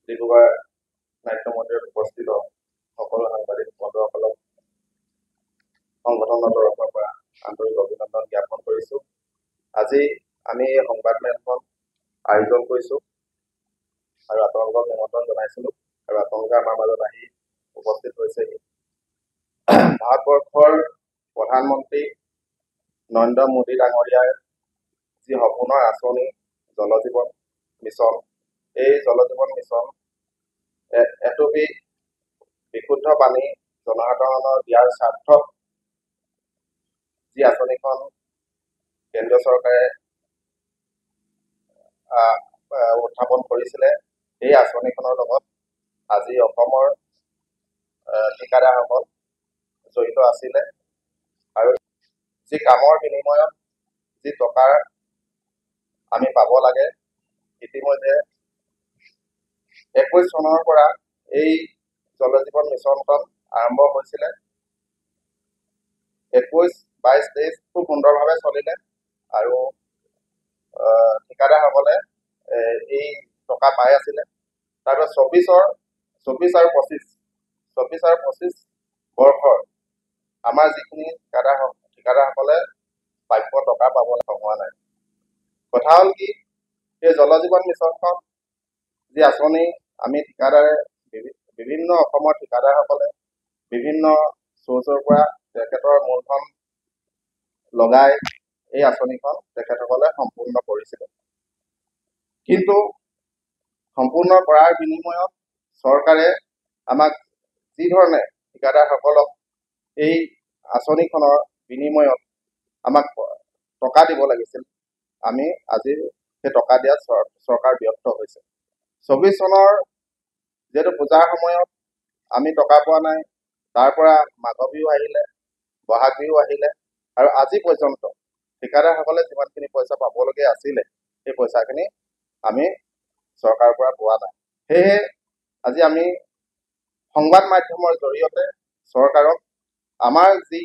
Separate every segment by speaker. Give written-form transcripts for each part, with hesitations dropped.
Speaker 1: ডিব্ৰুগড় নাট্য মন্দিৰত উপস্থিত সকলো সাংবাদিক বন্ধুসকলক সংগঠনৰ তৰফৰ পৰা আন্তৰিক অভিনন্দন জ্ঞাপন কৰিছোঁ। আজি আমি এই সংবাদমেলখন আয়োজন কৰিছোঁ আৰু আপোনালোকক নিমন্ত্ৰণ জনাইছিলোঁ আৰু আপোনালোকে আমাৰ মাজত আহি উপস্থিত হৈছেহি। ভাৰতবৰ্ষৰ প্ৰধানমন্ত্ৰী নৰেন্দ্ৰ মোদী ডাঙৰীয়াৰ যি সপোনৰ আঁচনি জল জীৱন মিছন, এই জল জীৱন মিছন এটুপি বিশুদ্ধ পানী জনসাধাৰণৰ দিয়াৰ স্বাৰ্থত যি আঁচনিখন কেন্দ্ৰীয় চৰকাৰে উত্থাপন কৰিছিলে, এই আঁচনিখনৰ লগত আজি অসমৰ ঠিকাদাৰসকল জড়িত আছিলে আৰু যি কামৰ বিনিময়ত যি টকা আমি পাব লাগে, ইতিমধ্যে 21 চনৰ পৰা এই জল জীৱন মিছনখন আৰম্ভ হৈছিলে। 21, 22, 23 খুব সুন্দৰভাৱে চলিলে আৰু ঠিকাদাৰসকলে এই টকা পাই আছিলে। তাৰপিছত 24 আৰু 25 বৰ্ষৰ আমাৰ যিখিনি ঠিকাদাৰসকলে প্ৰাপ্য টকা পাবলৈ হোৱা নাই। কথা হ'ল কি, এই জল জীৱন মিছনখন যি আঁচনি আমি ঠিকাদাৰে বিভিন্ন অসমৰ ঠিকাদাৰসকলে বিভিন্ন চ'ৰ্চৰ পৰা তেখেতৰ মূলধন লগাই এই আঁচনিখন তেখেতসকলে সম্পূৰ্ণ কৰিছিলে। কিন্তু সম্পূৰ্ণ কৰাৰ বিনিময়ত চৰকাৰে আমাক যি ধৰণে ঠিকাদাৰসকলক এই আঁচনিখনৰ বিনিময়ত আমাক টকা দিব লাগিছিল, আমি আজি সেই টকা দিয়াত চৰকাৰ ব্যৰ্থ হৈছে। 24 চনৰ যিহেতু পূজাৰ সময়ত আমি টকা পোৱা নাই, তাৰ পৰা মাঘ বিহু আহিলে, বহাগ বিহু আহিলে আৰু আজি পৰ্যন্ত ঠিকাদাৰসকলে যিমানখিনি পইচা পাবলগীয়া আছিলে, সেই পইচাখিনি আমি চৰকাৰৰ পৰা পোৱা নাই। সেয়েহে আজি আমি সংবাদ মাধ্যমৰ জৰিয়তে চৰকাৰক আমাৰ যি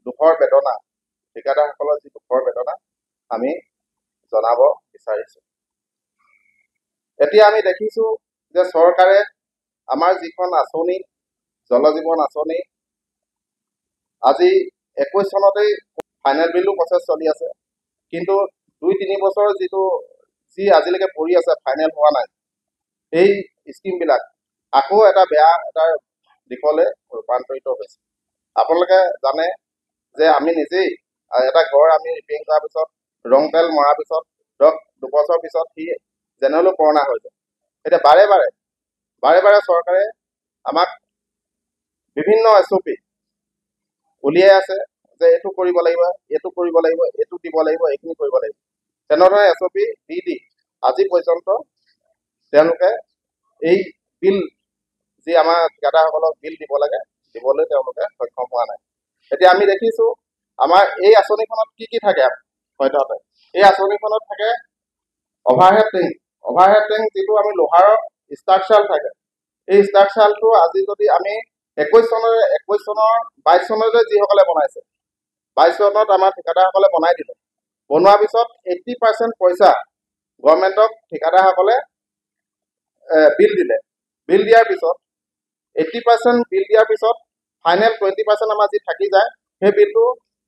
Speaker 1: দুখৰ বেদনা, ঠিকাদাৰসকলৰ যি দুখৰ বেদনা আমি জনাব বিচাৰিছোঁ। এতিয়া আমি দেখিছোঁ যে চৰকাৰে আমাৰ যিখন আঁচনি জল জীৱন আঁচনি আজি 21 চনতেই ফাইনেল বিলো প্ৰচেছ চলি আছে, কিন্তু 2-3 বছৰ যি আজিলৈকে পৰি আছে, ফাইনেল হোৱা নাই। এই স্কিমবিলাক আকৌ এটা দিশলৈ ৰূপান্তৰিত হৈছে। আপোনালোকে জানে যে আমি নিজেই এটা ঘৰ আমি ৰিপেয়াৰিং কৰাৰ পিছত, ৰং তেল মৰাৰ পিছত 2 বছৰ পিছত সি যেনে হ'লেও পুৰণা হৈ যায়। এতিয়া বাৰে বাৰে চৰকাৰে আমাক বিভিন্ন SOP উলিয়াই আছে যে এইটো কৰিব লাগিব, এইটো কৰিব লাগিব, এইটো দিব লাগিব, এইখিনি কৰিব লাগিব। তেনেধৰণে SOP দি আজি পৰ্যন্ত তেওঁলোকে এই বিল যি আমাৰ ঠিকাদাৰসকলক বিল দিব লাগে, দিবলৈ তেওঁলোকে সক্ষম হোৱা নাই। এতিয়া আমি দেখিছোঁ আমাৰ এই আঁচনিখনত কি থাকে। সদ্যহতে এই আঁচনিখনত থাকে অভাৰহেড টেংক, যিটো আমি লোহাৰৰ ষ্ট্ৰাকচাৰ থাকে। এই ষ্ট্ৰাকচাৰটো আজি যদি আমি 21 চনৰ 22 চনতে যিসকলে বনাইছে, 22 চনত আমাৰ ঠিকাদাৰসকলে বনাই দিলে। বনোৱাৰ পিছত 80% পইচা গভৰ্ণমেণ্টক ঠিকাদাৰসকলে বিল দিলে। বিল দিয়াৰ পিছত 80% বিল দিয়াৰ পিছত ফাইনেল 20% আমাৰ যি থাকি যায়, সেই বিলটো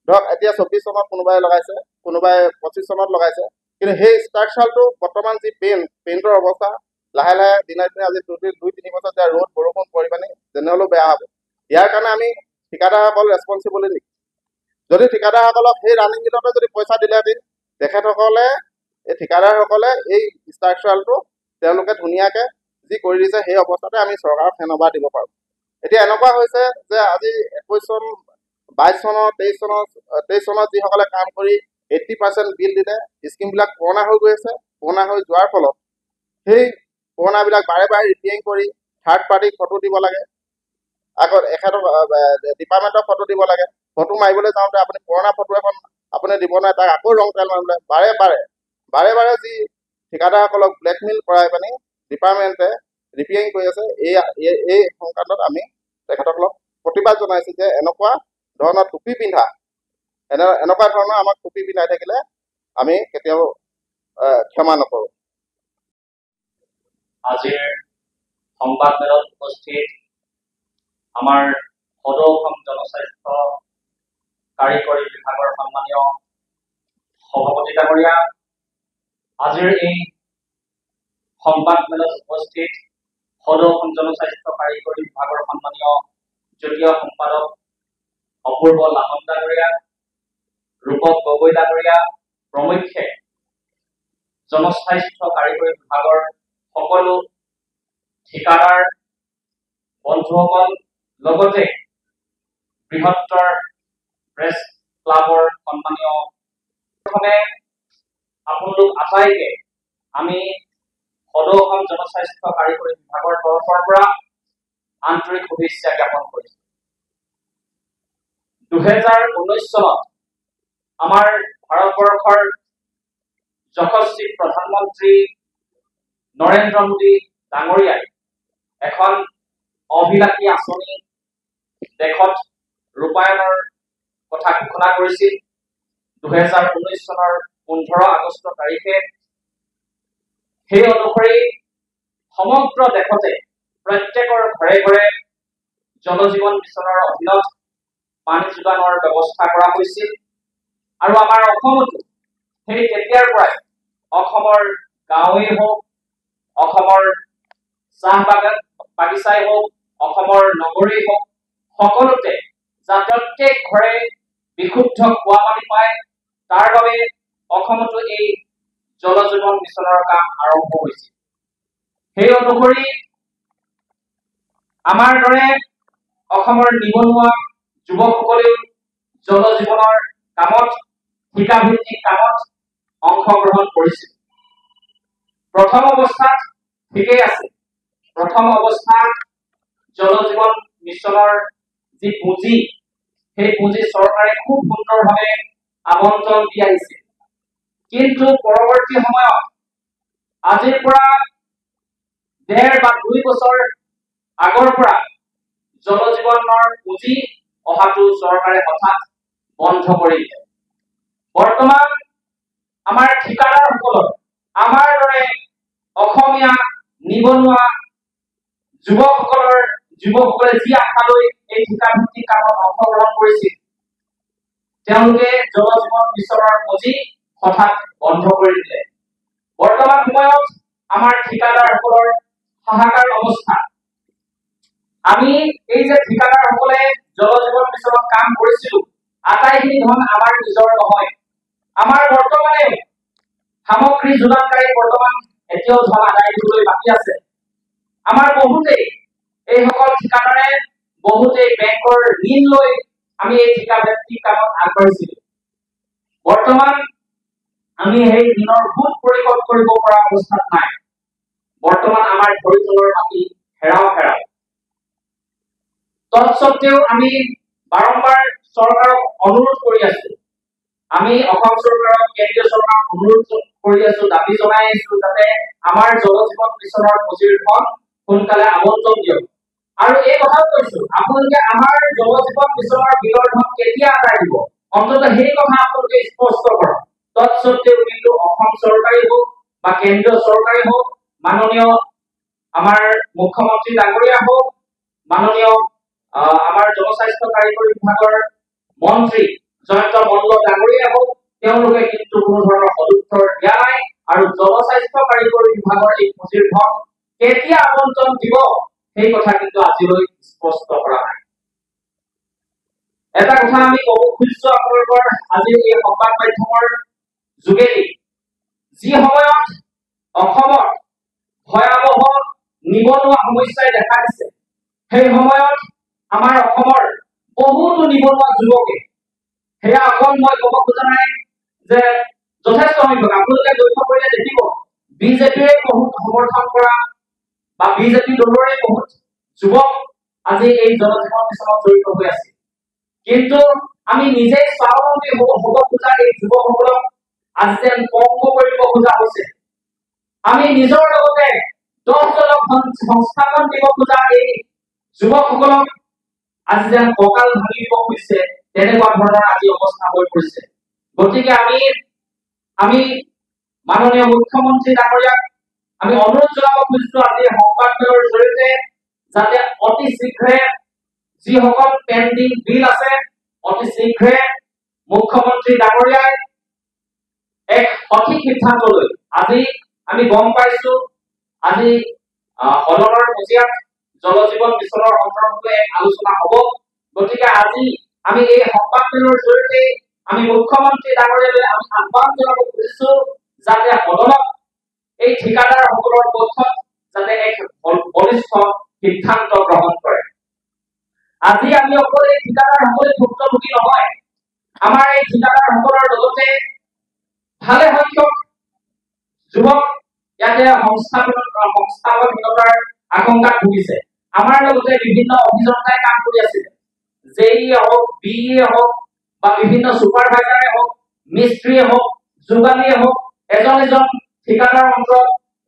Speaker 1: ধৰক এতিয়া 24 চনত কোনোবাই লগাইছে, কোনোবাই 25 চনত লগাইছে, কিন্তু সেই ষ্ট্ৰাকচাৰটো বৰ্তমান যি পেইণ্টৰ অৱস্থা, লাহে লাহে দিনে দিনে আজি 2-3 বছৰ যায়, ৰ'দ বৰষুণ পৰি পানি যেনে হ'লেও বেয়া হ'ব। ইয়াৰ কাৰণে আমি ঠিকাদাৰসকল ৰেছপনচিবল নেকি? যদি ঠিকাদাৰসকলক সেই ৰানিং বিলতে যদি পইচা দিলেহেঁতেন, তেখেতসকলে এই ঠিকাদাৰসকলে এই ষ্ট্ৰাকচাৰটো তেওঁলোকে ধুনীয়াকৈ যি কৰি দিছে, সেই অৱস্থাতে আমি চৰকাৰক ধন্যবাদ দিব পাৰোঁ। এতিয়া এনেকুৱা হৈছে যে আজি 21 চন, 22 চনত, 23 চনত যিসকলে কাম কৰি 80% বিল দিলে, স্কিমবিলাক পুৰণা হৈ গৈ আছে। পুৰণা হৈ যোৱাৰ ফলত সেই পুৰণাবিলাক বাৰে বাৰে ৰিপেয়াৰিং কৰি থাৰ্ড পাৰ্টিক ফটো দিব লাগে, আগত এখেতক ডিপাৰ্টমেণ্টক ফটো দিব লাগে। ফটো মাৰিবলৈ যাওঁতে আপুনি পুৰণা ফটো এখন আপুনি দিব নোৱাৰে, তাক আকৌ ৰং তেল মাৰিবলৈ বাৰে বাৰে যি ঠিকাদাৰসকলক ব্লেকমেইল কৰাই পানি ডিপাৰ্টমেণ্টে ৰিপেয়াৰিং কৰি আছে। এই সংক্ৰান্তত আমি তেখেতসকলক প্ৰতিবাদ জনাইছোঁ যে এনেকুৱা ধৰণৰ টুপি পিন্ধা, এনেকুৱা ধৰণৰ আমাক টুপি পিন্ধাই থাকিলে আমি কেতিয়াও ক্ষমা নকৰোঁ।
Speaker 2: আজিৰ সংবাদমেলত উপস্থিত আমাৰ সদৌ অসম জনস্বাস্থ্য কাৰিকৰী বিভাগৰ সন্মানীয় সভাপতি ডাঙৰীয়া, আজিৰ এই সংবাদমেলত উপস্থিত সদৌ অসম জনস্বাস্থ্য কাৰিকৰী বিভাগৰ সন্মানীয় যুটীয় সম্পাদক অপূৰ্ব লাহন ডাঙৰীয়া, ৰূপক গগৈ ডাঙৰীয়া প্ৰমুখ্যে জনস্বাস্থ্য কাৰিকৰী বিভাগৰ সকলো ঠিকাদাৰ বন্ধুসকল, লগতে বৃহত্তৰ প্ৰেছ ক্লাবৰ সন্মানীয় আপোনালোক আটাইকে আমি সদৌ অসম জনস্বাস্থ্য কাৰিকৰী বিভাগৰ তৰফৰ পৰা আন্তৰিক শুভেচ্ছা জ্ঞাপন কৰিছো। 2019 চনত আমাৰ ভাৰতবৰ্ষৰ যশস্বী প্ৰধানমন্ত্ৰী নৰেন্দ্ৰ মোদী ডাঙৰীয়াই এখন অভিলাষী আঁচনি দেশত ৰূপায়ণৰ কথা ঘোষণা কৰিছিল। 2019 চনৰ 15 আগষ্ট তাৰিখে সেই অনুসৰি সমগ্ৰ দেশতে প্ৰত্যেকৰ ঘৰে ঘৰে জল জীৱন মিছনৰ অধীনত পানী যোগানৰ ব্যৱস্থা কৰা হৈছিল। আৰু আমাৰ অসমতো সেই তেতিয়াৰ পৰাই অসমৰ গাঁৱেই হওক, অসমৰ চাহ বাগিচাই হওক, অসমৰ নগৰেই হওক, সকলোতে প্ৰত্যেক ঘৰে বিশুদ্ধ খোৱা পানী পায়, তাৰ বাবে অসমতো এই জল জীৱন মিছনৰ কাম আৰম্ভ হৈছিল। সেই অনুসৰি আমাৰ দৰে অসমৰ নিবনুৱা যুৱকসকলেও জল জীৱনৰ কামত, ঠিকাভিত্তিক কামত অংশগ্ৰহণ কৰিছিল। প্ৰথম অৱস্থাত ঠিকেই আছে। প্ৰথম অৱস্থাত জল জীৱন মিছনৰ যি পুঁজি, সেই পুঁজি চৰকাৰে খুব সুন্দৰভাৱে আবণ্টন দি আহিছে। কিন্তু পৰৱৰ্তী সময়ত আজিৰ পৰা 1.5 বা 2 বছৰ আগৰ পৰা জল জীৱনৰ পুঁজি অহাটো চৰকাৰে হঠাৎ বন্ধ কৰি দিলে। বৰ্তমান আমাৰ ঠিকাদাৰসকলৰ, আমাৰ দৰে অসমীয়া নিবনুৱা যুৱকসকলে যি আশা লৈ এই ঠিকাভিত্তিক কামত অংশগ্ৰহণ কৰিছিল, তেওঁলোকে জল জীৱন মিছনৰ পুঁজি হঠাৎ বন্ধ কৰি দিলে। বৰ্তমান সময়ত আমাৰ ঠিকাদাৰসকলৰ হাহাকাৰ অৱস্থা। আমি এই যে ঠিকাদাৰসকলে জল জীৱন মিছনত কাম কৰিছিলো, আটাইখিনি ধন আমাৰ নিজৰ নহয়। আমাৰ বৰ্তমানে সামগ্ৰী যোগানকাৰী বৰ্তমান এতিয়াও ধন আদায় দিবলৈ বাকী আছে। আমাৰ বহুতেই এইসকল ঠিকাদাৰে বহুতেই বেংকৰ ঋণ লৈ আমি এই ঠিকাভিত্তিক কামত আগবাঢ়িছিলো। বৰ্তমান আমি সেই ঋণৰ সুদ পৰিশোধ কৰিব পৰা অৱস্থাত নাই। বৰ্তমান আমাৰ ভৰি তলৰ মাটি হেৰাও। তৎসত্বেও আমি বাৰম্বাৰ চৰকাৰক অনুৰোধ কৰি আছো, আমি অসম চৰকাৰক, কেন্দ্ৰীয় চৰকাৰক অনুৰোধ কৰি আছো, দাবী জনাই আছো যাতে আমাৰ জল জীৱন মিছনৰ পুঁজিৰ ধন সোনকালে আবণ্টন দিয়ক। আৰু এই কথাও কৈছো, আপোনালোকে আমাৰ জল জীৱন মিছনৰ বিলৰ ধন কেতিয়া আদায় দিব, অন্তত সেই কথা আপোনালোকে স্পষ্ট কৰক। তৎসত্বেও কিন্তু অসম চৰকাৰেই হওক বা কেন্দ্ৰীয় চৰকাৰেই হওক, মাননীয় আমাৰ মুখ্যমন্ত্ৰী ডাঙৰীয়া হওক, মাননীয় আমাৰ জনস্বাস্থ্য কাৰিকৰী বিভাগৰ মন্ত্ৰী জয়ন্ত মল্ল ডাঙৰীয়া হওক, তেওঁলোকে কিন্তু কোনো ধৰণৰ সদুত্তৰ দিয়া নাই। আৰু জনস্বাস্থ্য কাৰিকৰী বিভাগৰ এই পুঁজিৰ ধন কেতিয়া আবণ্টন দিব, সেই কথা কিন্তু আজিলৈ স্পষ্ট কৰা নাই। এটা কথা আমি ক'ব খুজিছো আপোনালোকৰ আজি এই সংবাদ মাধ্যমৰ যোগেদি, যি সময়ত অসমত ভয়াৱহ নিবনুৱা সমস্যাই দেখা দিছে, সেই সময়ত আমাৰ অসমৰ বহুতো নিবনুৱা যুৱকে, সেয়া অকল মই ক'ব খোজা নাই যে যথেষ্ট সংখ্যক, আপোনালোকে লক্ষ্য কৰিলে দেখিব বিজেপিয়ে বহুত সমৰ্থন কৰা বা বিজেপি দলৰে বহুত যুৱক আজি এই জল জীৱন মিছনত জড়িত হৈ আছে। কিন্তু আমি নিজেই স্বাৱলম্বী হ'ব খোজা এই যুৱকসকলক আজি যেন পংগু কৰিব খোজা হৈছে। আমি নিজৰ লগতে 10 জনক সংস্থাপন দিব খোজা এই যুৱকসকলক আজি যেন কঁকাল ভাঙি দিব খুজিছে, তেনেকুৱা ধৰণৰ আজি অৱস্থা হৈ পৰিছে। গতিকে আমি মাননীয় মুখ্যমন্ত্ৰী ডাঙৰীয়াক আমি অনুৰোধ জনাব খুজিছো আজি সংবাদমেলৰ জৰিয়তে যাতে অতি শীঘ্ৰে যিসকল পেন্ডিং বিল আছে অতি শীঘ্ৰে মুখ্যমন্ত্ৰী ডাঙৰীয়াই এক সঠিক সিদ্ধান্ত লৈ আজি আমি গম পাইছো আজি হলনৰ মজিয়াত জল জীৱন মিছনৰ অন্তৰ্গত এক আলোচনা হ'ব গতিকে আজি আমি এই সংবাদমেলৰ জৰিয়তে আমি মুখ্যমন্ত্ৰী ডাঙৰীয়ালৈ আমি আহ্বান জনাব খুজিছো যাতে হলনত এই ঠিকাদাৰসকলৰ পক্ষত যাতে এক বলিষ্ঠ সিদ্ধান্ত গ্ৰহণ কৰে আজি আমি অকল এই ঠিকাদাৰসকলে ভুক্তভোগী নহয় আমাৰ এই ঠিকাদাৰসকলৰ লগতে ভালে সংখ্যক যুৱক ইয়াতে সংস্থাপনহীনতাৰ আশংকাত ভুগিছে আমাৰ লগতে বিভিন্ন অভিযন্তাই কাম কৰি আছে জেই হওক বিএ হওক বা বিভিন্ন সুপাৰভাইজাৰে হওক মিস্ত্ৰীয়ে হওক যোগালীয়ে হওক এজন ঠিকাদাৰ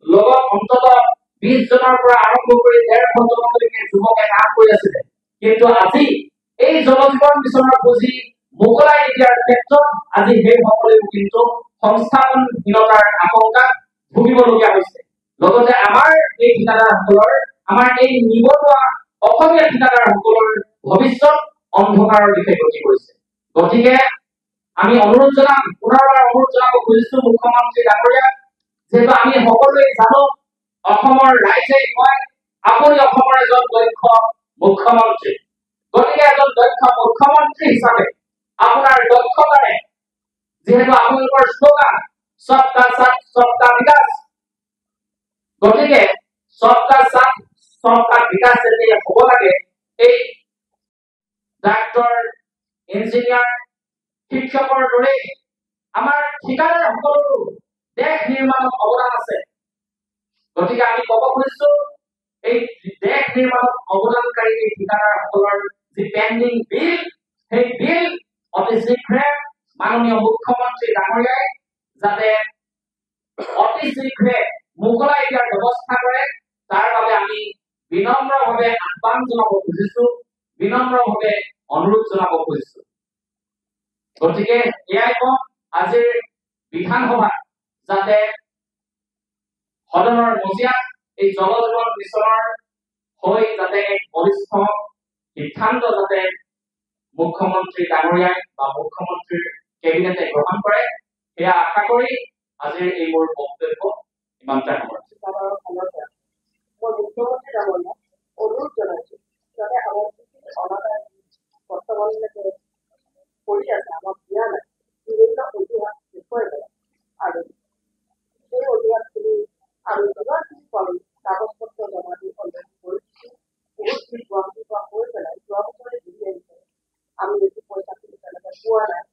Speaker 2: লগত অন্ততঃ 20 জনৰ পৰা আৰম্ভ কৰি 150 জনলৈকে যুৱকে কাম কৰি আছে কিন্তু আজি এই জল জীৱন মিছনৰ পুঁজি মোকলাই দিয়াৰ ক্ষেত্ৰত আজি সেই সকলেও কিন্তু সংস্থাপনহীনতাৰ আশংকাত ভুগিবলগীয়া হৈছে লগতে আমাৰ এই ঠিকাদাৰসকলৰ আমাৰ এই নিবনুৱা অসমীয়া ঠিকাদাৰসকলৰ ভৱিষ্যত অন্ধকাৰৰ দিশে গতি কৰিছে গতিকে আমি অনুৰোধ জনাম পুনৰবাৰ অনুৰোধ জনাব খুজিছো মুখ্যমন্ত্ৰী ডাঙৰীয়াক যেহেতু আমি সকলোৱে জানো অসমৰ ৰাইজে কয় আপুনি অসমৰ এজন দক্ষ মুখ্যমন্ত্ৰী গতিকে এজন দক্ষ মুখ্যমন্ত্ৰী হিচাপে আপোনাৰ দক্ষতাৰে যেহেতু আপোনালোকৰ শ্লোগান সবকা সাথ সবকা বিকাশ গতিকে সবকা সাথ সবকা বিকাশ যেতিয়া হ'ব লাগে এই ডাক্তৰ ইঞ্জিনিয়াৰ শিক্ষকৰ দৰে আমাৰ ঠিকাদাৰসকলৰো দেশ নিৰ্মাণত অৱদান আছে গতিকে আমি ক'ব খুজিছো এই দেশ নিৰ্মাণত অৱদানকাৰী এই ঠিকাদাৰসকলৰ যি পেন্ডিং বিল সেই বিল অতি শীঘ্ৰে মাননীয় মুখ্যমন্ত্ৰী ডাঙৰীয়াই যাতে অতি শীঘ্ৰে মোকলাই দিয়াৰ ব্যৱস্থা কৰে তাৰ বাবে আমি বিনম্ৰভাৱে আহ্বান জনাব খুজিছো বিনম্ৰভাৱে অনুৰোধ জনাব খুজিছো গতিকে এয়াই কম আজিৰ বিধানসভাত যাতে সদনৰ মজিয়াত এই জল জীৱন মিছনৰ হৈ যাতে এক বলিষ্ঠ সিদ্ধান্ত যাতে মুখ্যমন্ত্ৰী ডাঙৰীয়াই বা মুখ্যমন্ত্ৰীৰ কেবিনেটে গ্ৰহণ কৰে সেয়া আশা কৰি আজিৰ এই মোৰ বক্তব্য ইমানতে সামৰিছো
Speaker 3: মুখ্যমন্ত্ৰী ডাঙৰীয়াক অনুৰোধ জনাইছো যাতে আমাৰ অনাদায় বৰ্তমানলৈকে কৰি আছে আমাক দিয়া নাই বিভিন্ন অজুহাত দেখুৱাই পেলাই আৰু সেই অজুহাতখিনি আমি যিমানখিনি পাৰোঁ কাগজ পত্ৰ জমা দি অলৰেডি কৰিছোঁ বহুতখিনি গুৱাহাটীৰ পৰা হৈ পেলাই যোৱা বছৰে ঘূৰি আহিছে আমি এইটো পইচাখিনি তেনেকৈ পোৱা নাই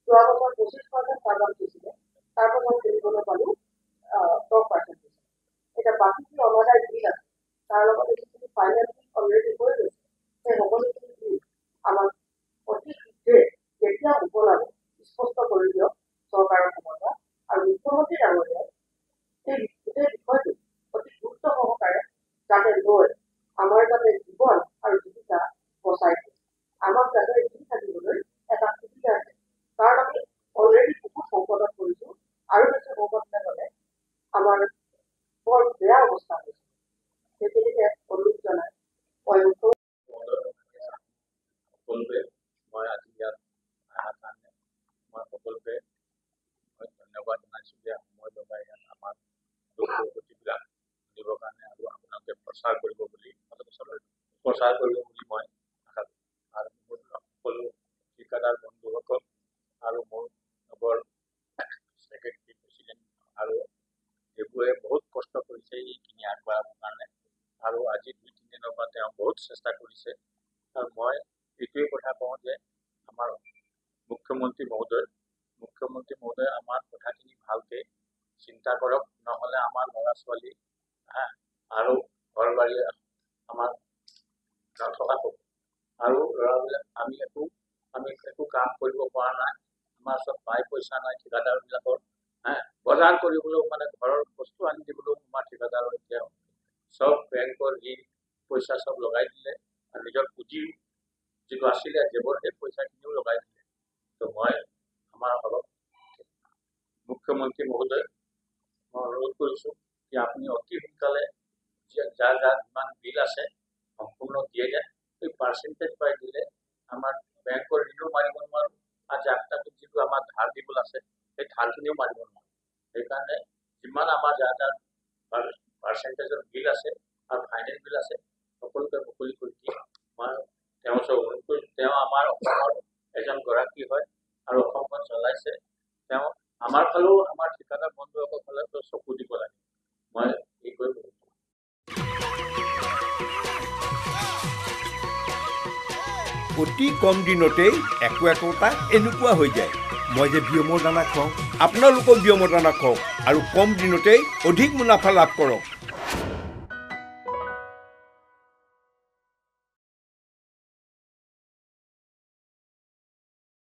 Speaker 3: যোৱা বছৰ 25% কাৰ্ডত দিছিলে তাৰ পাছত কিনিবলৈ পালোঁ 10% দিছে এতিয়া বাকীখিনি অনাদায় বিল আছে তাৰ লগতে যিখিনি ফাইনেন্সিং অলৰেডি হৈ গৈছে সেই সকলোখিনি বিল আমাক অতি শীঘ্ৰে কেতিয়া হ'ব লাগে স্পষ্ট কৰি দিয়ক চৰকাৰৰ ক্ষমতা আৰু মুখ্যমন্ত্ৰী ডাঙৰীয়াই সেই গোটেই বিষয়টো অতি গুৰুত্ব সহকাৰে যাতে লৈ আমাৰ যাতে জীৱন আৰু জীৱিকা বচাই দিয়ে আমাক যাতে জীয়াই থাকিবলৈ এটা সুবিধা আছে কাৰণ আমি অলৰেডি বহুত সংকটত পৰিছোঁ আৰু বেছি সংকটলৈ গ'লে আমাৰ বৰ বেয়া অৱস্থা হৈছে সেইখিনিকে অনুৰোধ জনাই মই
Speaker 4: সকলোকে মই আজি ইয়াত অহাৰ কাৰণে মই সকলোকে মই ধন্যবাদ জনাইছোঁ যে সময় লগাই ইয়াত আমাৰ দুখ অনুভূতিবিলাক দিবৰ কাৰণে আৰু আপোনালোকে প্ৰচাৰ কৰিব বুলি প্ৰচাৰ কৰিব বুলি মই আশা কৰোঁ আৰু মোৰ সকলো ঠিকাদাৰ বন্ধুসকল আৰু মোৰ নগৰ ছেক্ৰেটাৰী প্ৰেচিডেণ্ট আৰু এইবোৰে বহুত কষ্ট কৰিছে এইখিনি আগবঢ়াবৰ কাৰণে আৰু আজি 2-3 দিনৰ পৰা তেওঁ বহুত চেষ্টা কৰিছে আৰু মই এইটোৱে কথা কওঁ যে আমাৰ মুখ্যমন্ত্ৰী মহোদয় আমাৰ কথাখিনি ভালকৈ চিন্তা কৰক নহ'লে আমাৰ ল'ৰা ছোৱালী আৰু ঘৰ বাৰী আমাৰ নথকা হ'ব আৰু ল'ৰাবিলাক আমি একো কাম কৰিব পৰা নাই আমাৰ ওচৰত পইচা নাই ঠিকাদাৰবিলাকৰ বজাৰ কৰিবলৈও মানে ঘৰৰ বস্তু আনি দিবলৈও আমাৰ ঠিকাদাৰৰ এতিয়া চব বেংকৰ ঋণ পইচা চব লগাই দিলে আৰু নিজৰ পুঁজি যিটো আছিলে জেবৰ সেই পইচাখিনিও লগাই দিলে তো মই আমাৰ অলপ মুখ্যমন্ত্ৰী মহোদয় মই অনুৰোধ কৰিছোঁ যে আপুনি অতি সোনকালে যাৰ যিমান বিল আছে সম্পূৰ্ণ দিয়ে যায় এই পাৰ্চেণ্টেজ পাই দিলে আমাৰ বেংকৰ ঋণো মাৰিব নোৱাৰোঁ আৰু যাত্ৰাটোত যিটো আমাৰ ধাৰ দিবলৈ আছে সেই ধাৰখিনিও মাৰিব নোৱাৰোঁ সেইকাৰণে যিমান আমাৰ যাৰ পাৰ্চেণ্টেজৰ বিল আছে আৰু ফাইনেন্স বিল আছে সকলোকে মুকলি কৰি দিয়ে মই তেওঁ অনুৰোধ কৰিছোঁ তেওঁ আমাৰ অসমৰ এজন গৰাকী হয় আৰু অসমখন চলাইছে তেওঁ আমাৰ ফালেও আমাৰ ঠিকাদাৰ বন্ধুসকল ফালে চকু দিব লাগে মই এই কৈ বহুত
Speaker 5: অতি কম দিনতেই একোটা এনেকুৱা হৈ যায় মই যে বিয়মৰ দানা খুৱাওঁ আপোনালোকেও বিয়মৰ দানা খুৱাওক আৰু কম দিনতেই অধিক মুনাফা লাভ কৰক